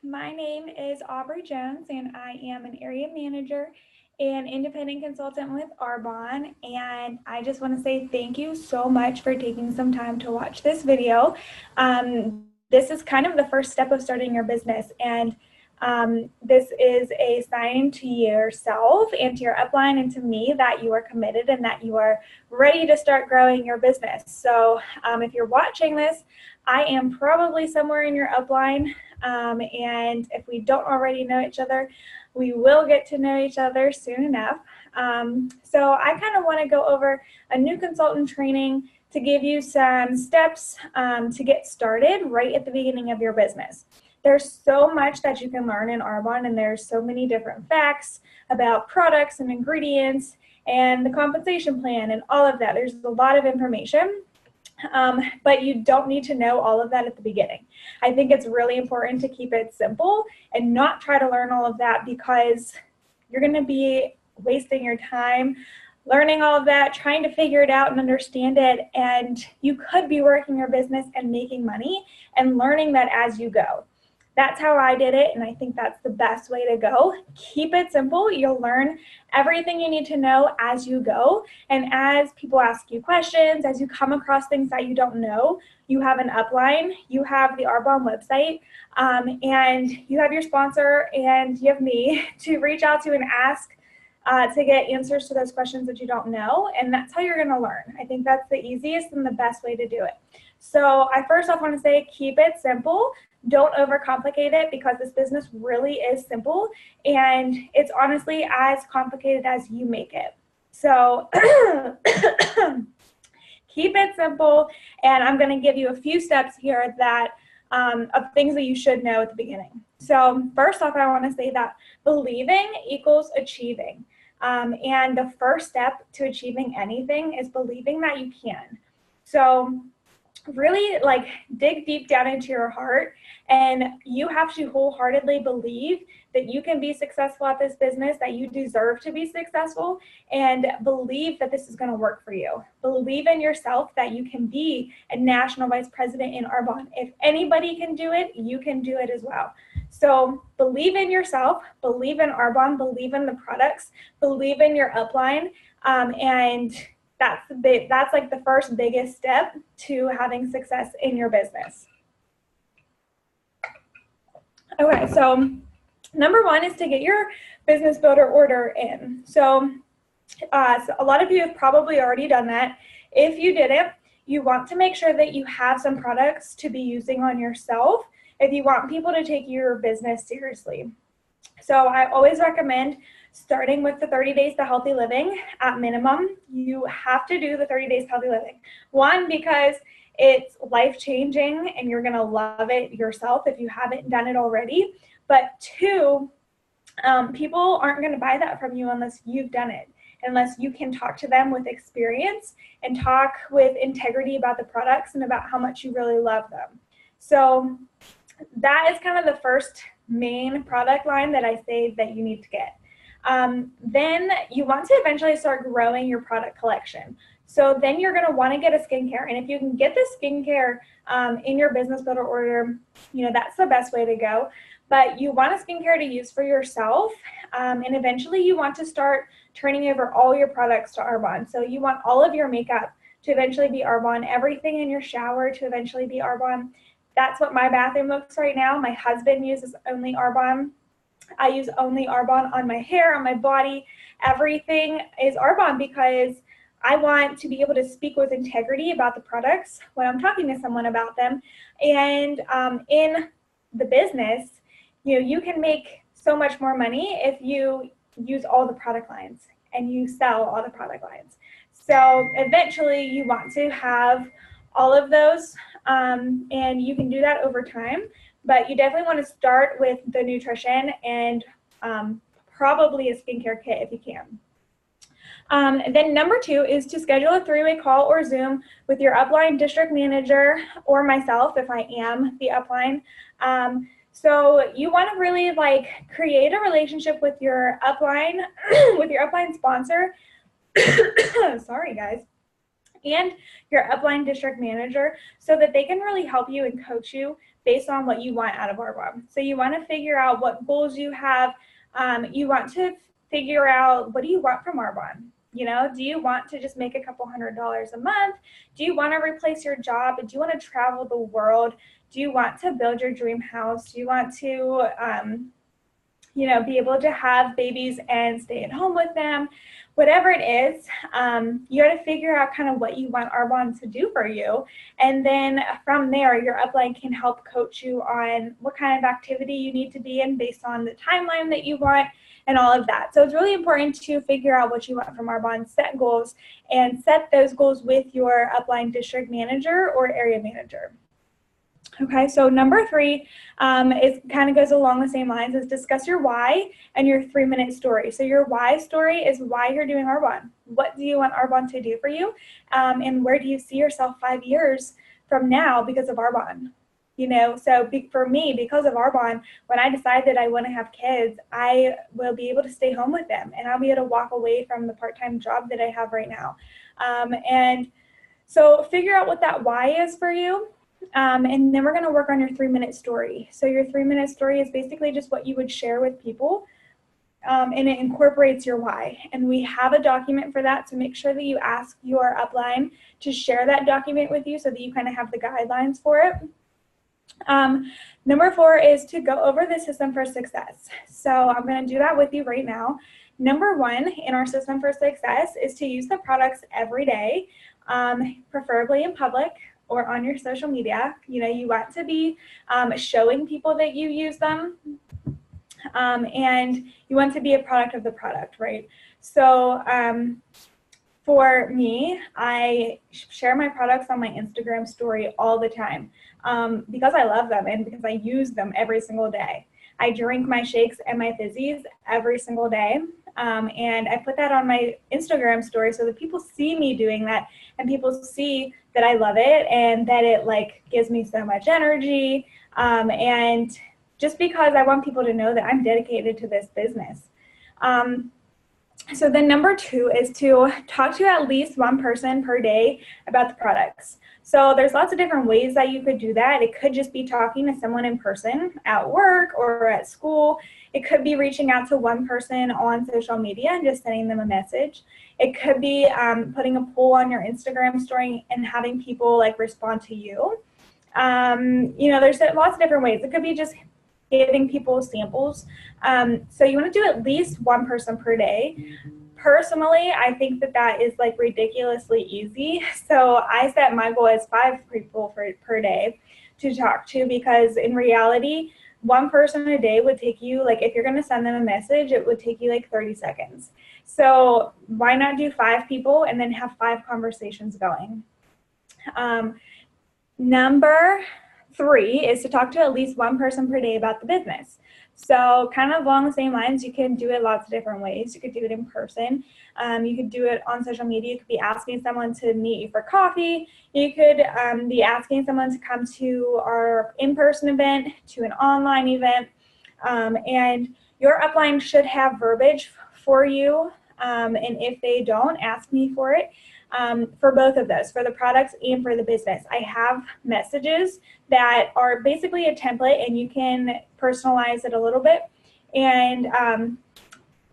My name is Aubrey Jones, and I am an area manager and independent consultant with Arbonne. And I just want to say thank you so much for taking some time to watch this video. This is kind of the first step of starting your business, and this is a sign to yourself and to your upline and to me that you are committed and that you are ready to start growing your business. So if you're watching this, I am probably somewhere in your upline, and if we don't already know each other, we will get to know each other soon enough. So I kind of want to go over a new consultant training to give you some steps to get started right at the beginning of your business. There's so much that you can learn in Arbonne, and there's so many different facts about products and ingredients and the compensation plan and all of that. There's a lot of information. But you don't need to know all of that at the beginning. I think it's really important to keep it simple and not try to learn all of that, because you're going to be wasting your time learning all of that, trying to figure it out and understand it, and you could be working your business and making money and learning that as you go. That's how I did it, and I think that's the best way to go. Keep it simple. You'll learn everything you need to know as you go, and as people ask you questions, as you come across things that you don't know, you have an upline, you have the Arbonne website, and you have your sponsor, and you have me to reach out to and ask to get answers to those questions that you don't know, and that's how you're going to learn. I think that's the easiest and the best way to do it. So I first off want to say keep it simple. Don't overcomplicate it, because this business really is simple, and it's honestly as complicated as you make it. So keep it simple, and I'm going to give you a few steps here that of things that you should know at the beginning. So first off, I want to say that believing equals achieving. And the first step to achieving anything is believing that you can. So really dig deep down into your heart, and you have to wholeheartedly believe that you can be successful at this business, that you deserve to be successful, and believe that this is going to work for you. Believe in yourself that you can be a national vice president in Arbonne. If anybody can do it, you can do it as well. So believe in yourself, believe in Arbonne, believe in the products, believe in your upline, and that's like the first biggest step to having success in your business. Okay, so number one is to get your business builder order in. So a lot of you have probably already done that. If you didn't, you want to make sure that you have some products to be using on yourself if you want people to take your business seriously. So I always recommend starting with the 30 Days to Healthy Living. At minimum, you have to do the 30 Days to Healthy Living. One, because it's life-changing and you're going to love it yourself if you haven't done it already. But two, people aren't going to buy that from you unless you've done it, unless you can talk to them with experience and talk with integrity about the products and about how much you really love them. So that is kind of the first main product line that I say that you need to get. Then you want to eventually start growing your product collection. So then you're going to want to get a skincare. And if you can get the skincare in your business builder order, that's the best way to go. But you want a skincare to use for yourself. And eventually you want to start turning over all your products to Arbonne. So you want all of your makeup to eventually be Arbonne, everything in your shower to eventually be Arbonne. That's what my bathroom looks right now. My husband uses only Arbonne. I use only Arbonne on my hair, on my body. Everything is Arbonne, because I want to be able to speak with integrity about the products when I'm talking to someone about them. And in the business, you can make so much more money if you use all the product lines and you sell all the product lines. So eventually you want to have all of those, and you can do that over time, but you definitely want to start with the nutrition and probably a skincare kit if you can. Then number two is to schedule a 3-way call or Zoom with your upline district manager or myself if I am the upline. So you want to really create a relationship with your upline, with your upline sponsor. Sorry, guys. and your upline district manager so that they can really help you and coach you based on what you want out of Arbonne. So you want to figure out what goals you have. You want to figure out, what do you want from Arbonne? You know, do you want to just make a couple $100s a month? Do you want to replace your job? Do you want to travel the world? Do you want to build your dream house? Do you want to, you know, be able to have babies and stay at home with them? Whatever it is, you got to figure out kind of what you want Arbonne to do for you. And then from there, your upline can help coach you on what kind of activity you need to be in based on the timeline that you want and all of that. So it's really important to figure out what you want from Arbonne, set goals, and set those goals with your upline district manager or area manager. Okay, so number 3 is kind of goes along the same lines, is discuss your why and your 3-minute story. So your why story is why you're doing Arbonne. What do you want Arbonne to do for you? And where do you see yourself 5 years from now because of Arbonne? You know, so for me, because of Arbonne, when I decide that I want to have kids, I will be able to stay home with them, and I'll be able to walk away from the part-time job that I have right now. And so figure out what that why is for you. And then we're going to work on your 3-minute story. So your 3-minute story is basically just what you would share with people, and it incorporates your why. And we have a document for that, so make sure that you ask your upline to share that document with you so that you kind of have the guidelines for it. Number 4 is to go over the system for success. So I'm going to do that with you right now. Number 1 in our system for success is to use the products every day, preferably in public or on your social media. You know, you want to be showing people that you use them, and you want to be a product of the product, right? So for me, I share my products on my Instagram story all the time because I love them and because I use them every single day. I drink my shakes and my fizzies every single day. And I put that on my Instagram story so that people see me doing that, and people see that I love it and that it like gives me so much energy. And just because I want people to know that I'm dedicated to this business. So then number 2 is to talk to at least one person per day about the products. So there's lots of different ways that you could do that. It could just be talking to someone in person at work or at school. It could be reaching out to one person on social media and just sending them a message. It could be putting a poll on your Instagram story and having people like respond to you. You know, there's lots of different ways. It could be just giving people samples. So you want to do at least one person per day. Personally, I think that that is like ridiculously easy. So I set my goal as 5 people per day to talk to, because in reality, one person a day would take you, like if you're going to send them a message, it would take you like 30 seconds. So why not do 5 people and then have 5 conversations going? Number 3 is to talk to at least one person per day about the business. So kind of along the same lines, you can do it lots of different ways. You could do it in person. You could do it on social media. You could be asking someone to meet you for coffee. You could be asking someone to come to our in-person event, to an online event. And your upline should have verbiage for you. And if they don't, ask me for it. For both of those, for the products and for the business. I have messages that are basically a template, and you can personalize it a little bit. And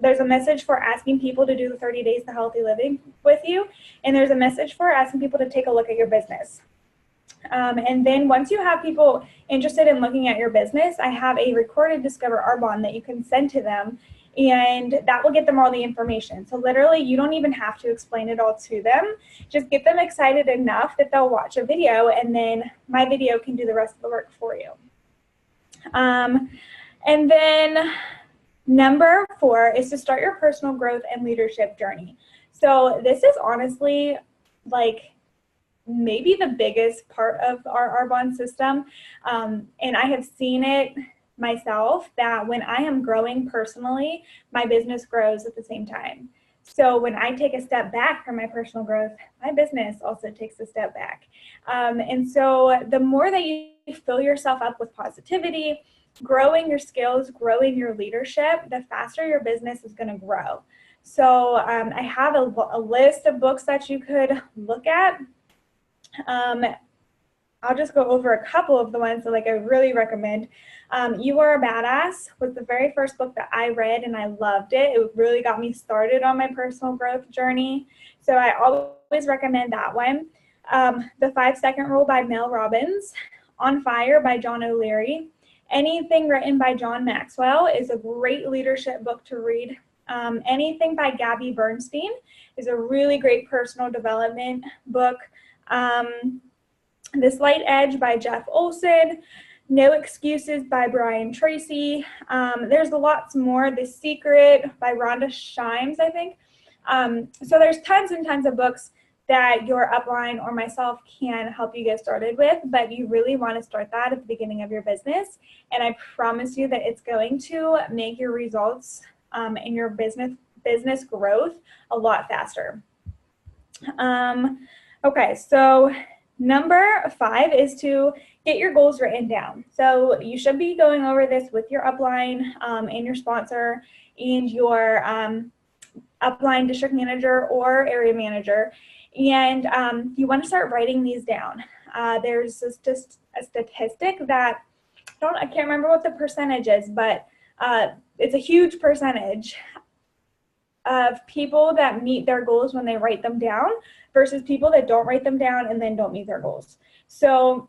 there's a message for asking people to do the 30 days to healthy living with you. And there's a message for asking people to take a look at your business. And then once you have people interested in looking at your business, I have a recorded Discover Arbonne that you can send to them, and that will get them all the information. So literally, you don't even have to explain it all to them. Just get them excited enough that they'll watch a video, and then my video can do the rest of the work for you. And then number 4 is to start your personal growth and leadership journey. So this is honestly like maybe the biggest part of our Arbonne system. And I have seen it myself that when I am growing personally, my business grows at the same time. So when I take a step back from my personal growth, my business also takes a step back. And so the more that you fill yourself up with positivity, growing your skills, growing your leadership, the faster your business is going to grow. So I have a list of books that you could look at. I'll just go over a couple of the ones that I really recommend. You Are a Badass was the very first book that I read, and I loved it. It really got me started on my personal growth journey. So I always recommend that one. The 5-Second Rule by Mel Robbins. On Fire by John O'Leary. Anything written by John Maxwell is a great leadership book to read. Anything by Gabby Bernstein is a really great personal development book. The Slight Edge by Jeff Olson. No Excuses by Brian Tracy. There's lots more. The Secret by Rhonda Shimes, I think. So there's tons and tons of books that your upline or myself can help you get started with, but you really want to start that at the beginning of your business. And I promise you that it's going to make your results in your business growth a lot faster. Okay, so number 5 is to get your goals written down. So you should be going over this with your upline and your sponsor and your upline district manager or area manager. And you want to start writing these down. There's just a statistic that I can't remember what the percentage is, but it's a huge percentage of people that meet their goals when they write them down versus people that don't write them down and then don't meet their goals. So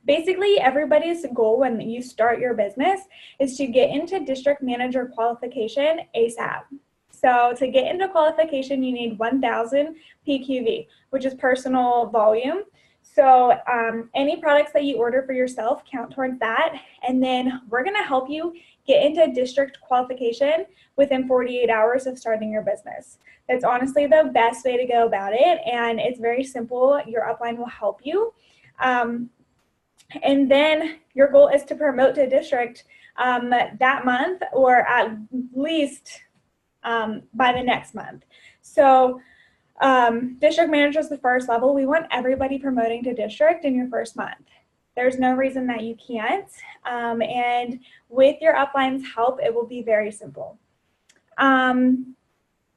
basically everybody's goal when you start your business is to get into district manager qualification ASAP. So to get into qualification, you need 1,000 PQV, which is personal volume. So any products that you order for yourself count towards that. And then we're going to help you get into district qualification within 48 hours of starting your business. That's honestly the best way to go about it. And it's very simple. Your upline will help you. And then your goal is to promote to district that month, or at least by the next month. So district manager is the first level. We want everybody promoting to district in your first month. There's no reason that you can't. And with your upline's help, it will be very simple.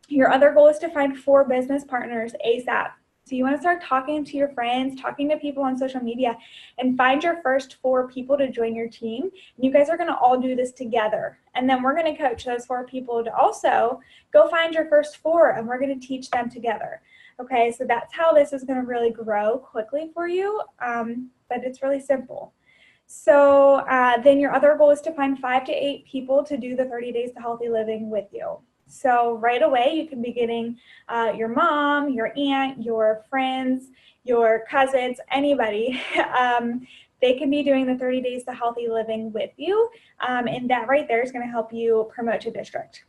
Your other goal is to find 4 business partners ASAP. So you want to start talking to your friends, talking to people on social media, and find your first 4 people to join your team. And you guys are going to all do this together. And then we're going to coach those 4 people to also go find your first 4, and we're going to teach them together. Okay, so that's how this is going to really grow quickly for you, but it's really simple. So then your other goal is to find 5 to 8 people to do the 30 Days to Healthy Living with you. So right away, you can be getting your mom, your aunt, your friends, your cousins, anybody. They can be doing the 30 Days to Healthy Living with you. And that right there is going to help you promote to district.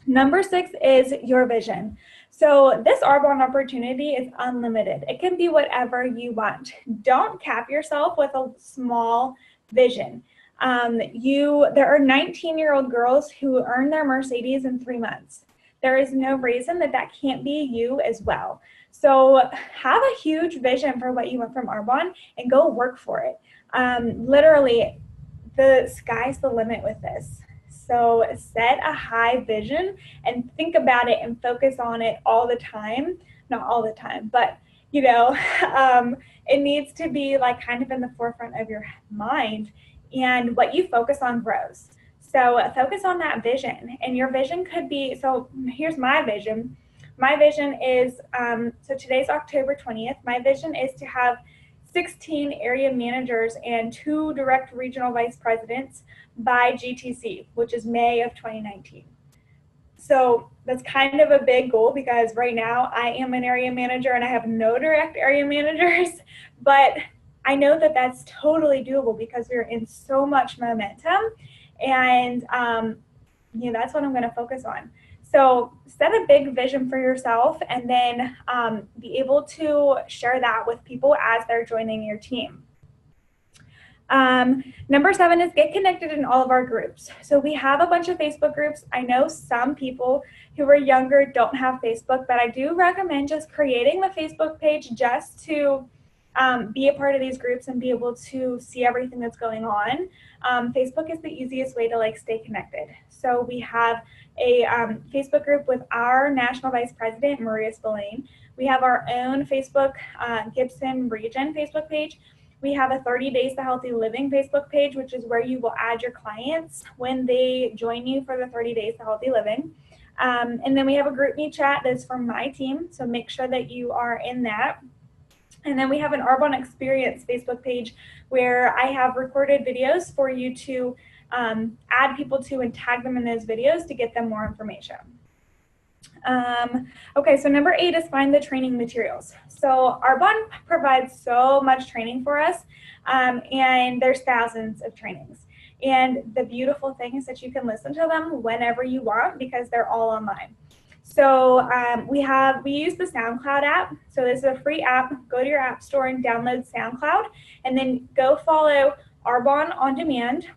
Number 6 is your vision. So this Arbonne opportunity is unlimited. It can be whatever you want. Don't cap yourself with a small vision. There are 19-year-old girls who earn their Mercedes in 3 months. There is no reason that that can't be you as well. So have a huge vision for what you want from Arbonne and go work for it. Literally, the sky's the limit with this. So set a high vision and think about it and focus on it all the time. Not all the time, but it needs to be kind of in the forefront of your mind. And what you focus on grows. So focus on that vision. And your vision could be, so here's my vision. My vision is, so today's October 20th. My vision is to have 16 area managers and 2 direct regional vice presidents by GTC, which is May of 2019. So that's kind of a big goal because right now I am an area manager and I have no direct area managers, but I know that that's totally doable because we're in so much momentum, and that's what I'm going to focus on. So set a big vision for yourself and then be able to share that with people as they're joining your team. Number 7 is get connected in all of our groups. So we have a bunch of Facebook groups. I know some people who are younger don't have Facebook, but I do recommend just creating the Facebook page just to be a part of these groups and be able to see everything that's going on. Facebook is the easiest way to stay connected. So we have a Facebook group with our National Vice President, Maria Spillane. We have our own Facebook Gibson Region Facebook page. We have a 30 Days to Healthy Living Facebook page, which is where you will add your clients when they join you for the 30 Days to Healthy Living. And then we have a GroupMe chat that's from my team, so make sure that you are in that. And then we have an Arbonne Experience Facebook page where I have recorded videos for you to add people to and tag them in those videos to get them more information. Okay, so number 8 is find the training materials. So Arbonne provides so much training for us, and there's thousands of trainings. And the beautiful thing is that you can listen to them whenever you want because they're all online. So we use the SoundCloud app. So this is a free app. Go to your app store and download SoundCloud, and then go follow Arbonne On Demand,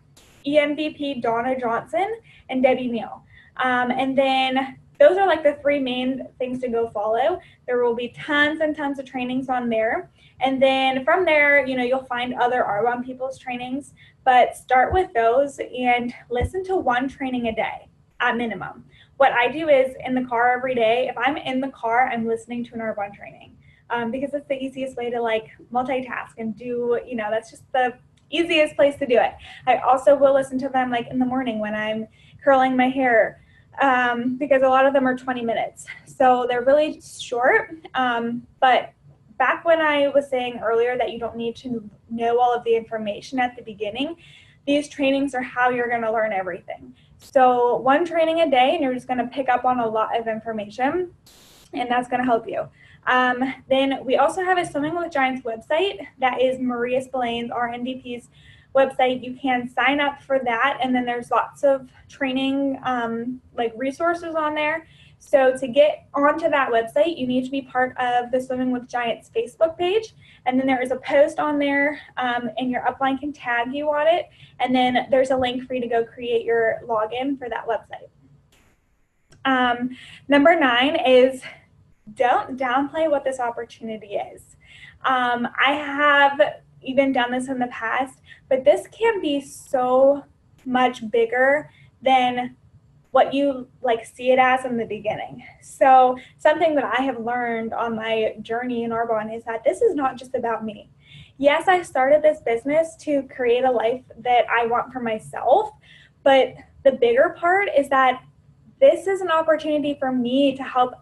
EMVP Donna Johnson, and Debbie Neal. And then those are like the 3 main things to go follow. There will be tons and tons of trainings on there. And then from there, you'll find other Arbonne people's trainings, but start with those and listen to 1 training a day at minimum. What I do is in the car every day, if I'm in the car, I'm listening to an Arbonne training because it's the easiest way to like multitask and do, that's just the easiest place to do it. I also will listen to them like in the morning when I'm curling my hair because a lot of them are 20 minutes. So they're really short, but back when I was saying earlier that you don't need to know all of the information at the beginning, these trainings are how you're going to learn everything. So 1 training a day, and you're just going to pick up on a lot of information, and that's going to help you. Then we also have a Swimming with Giants website. That is Maria Spillane's, our NVP's website. You can sign up for that, and then there's lots of training like resources on there. So to get onto that website, you need to be part of the Swimming with Giants Facebook page. And then there is a post on there, and your upline can tag you on it. And then there's a link for you to go create your login for that website. Number 9 is don't downplay what this opportunity is. I have even done this in the past, but this can be so much bigger than what you like see it as in the beginning. So something that I have learned on my journey in Arbonne is that this is not just about me. Yes, I started this business to create a life that I want for myself, but the bigger part is that this is an opportunity for me to help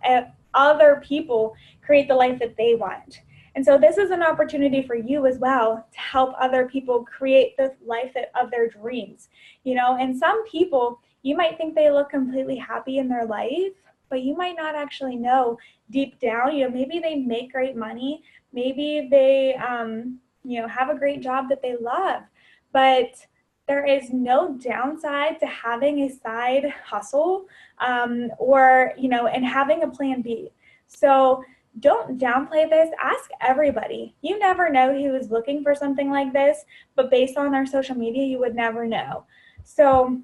other people create the life that they want. And so this is an opportunity for you as well to help other people create the life of their dreams. And some people, you might think they look completely happy in their life, but you might not actually know deep down, maybe they make great money, maybe they, have a great job that they love, but there is no downside to having a side hustle or, and having a plan B. So don't downplay this. Ask everybody. You never know who is looking for something like this, but based on their social media, you would never know. So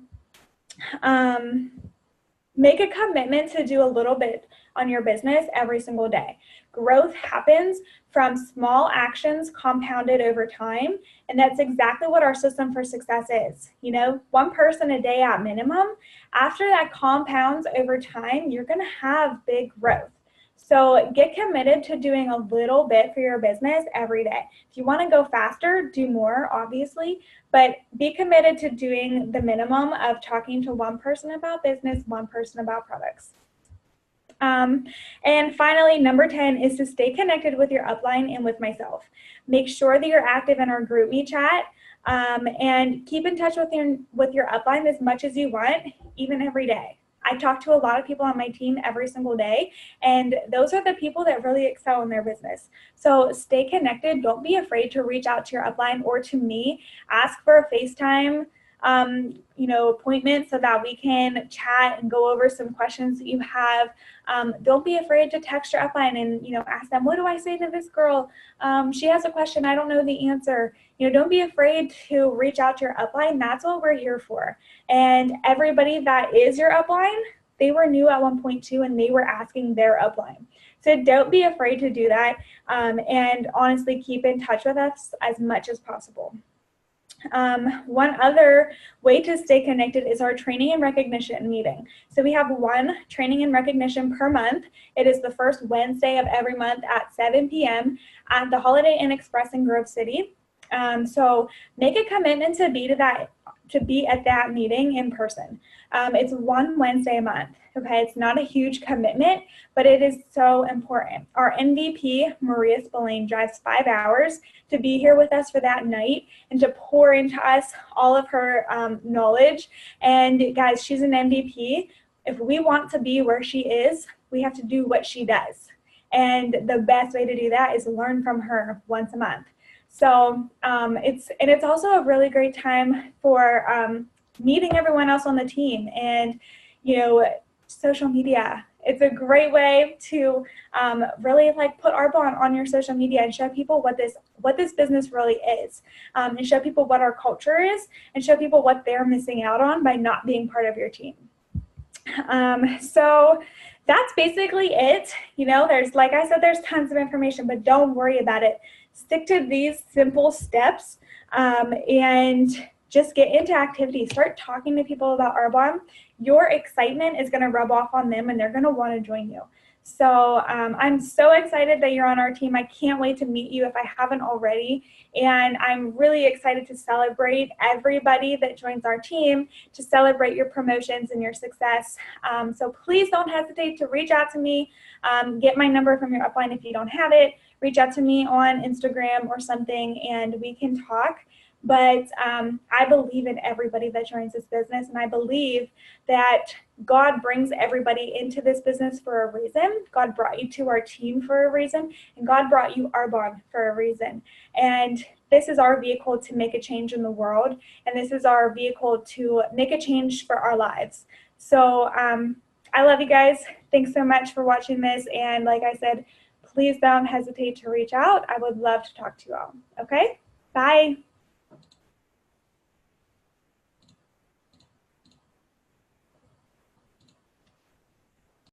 make a commitment to do a little bit on your business every single day. Growth happens from small actions compounded over time, and that's exactly what our system for success is. 1 person a day at minimum. After that compounds over time, you're going to have big growth. So get committed to doing a little bit for your business every day. If you want to go faster, do more, obviously, but be committed to doing the minimum of talking to 1 person about business, 1 person about products. And finally, number 10 is to stay connected with your upline and with myself. Make sure that you're active in our GroupMe chat, and keep in touch with your upline as much as you want, even every day. I talk to a lot of people on my team every single day, and those are the people that really excel in their business. So stay connected. Don't be afraid to reach out to your upline or to me. Ask for a FaceTime appointment so that we can chat and go over some questions that you have. Don't be afraid to text your upline and, ask them, what do I say to this girl? She has a question. I don't know the answer. Don't be afraid to reach out to your upline. That's what we're here for. And everybody that is your upline, they were new at one point too, and they were asking their upline. So don't be afraid to do that. And honestly, keep in touch with us as much as possible. One other way to stay connected is our training and recognition meeting. So we have one training and recognition per month. It is the first Wednesday of every month at 7 p.m. at the Holiday Inn Express in Grove City. So make a commitment to be at that meeting in person. It's one Wednesday a month. Okay, it's not a huge commitment, but it is so important. Our MVP, Maria Spillane, drives 5 hours to be here with us for that night and to pour into us all of her knowledge. And guys, she's an MVP. If we want to be where she is, we have to do what she does. And the best way to do that is learn from her once a month. So it's also a really great time for meeting everyone else on the team and, social media. It's a great way to really put Arbonne on your social media and show people what this business really is, and show people what our culture is, and show people what they're missing out on by not being part of your team. So that's basically it. Like I said, there's tons of information, but don't worry about it. Stick to these simple steps and just get into activity. Start talking to people about Arbonne. Your excitement is going to rub off on them and they're going to want to join you. So I'm so excited that you're on our team. I can't wait to meet you if I haven't already. And I'm really excited to celebrate everybody that joins our team, to celebrate your promotions and your success. So please don't hesitate to reach out to me. Get my number from your upline if you don't have it. Reach out to me on Instagram or something and we can talk. But I believe in everybody that joins this business, and I believe that God brings everybody into this business for a reason. God brought you to our team for a reason, and God brought you Arbonne for a reason. And this is our vehicle to make a change in the world, and this is our vehicle to make a change for our lives. So I love you guys. Thanks so much for watching this, and like I said, please don't hesitate to reach out. I would love to talk to you all. Okay? Bye.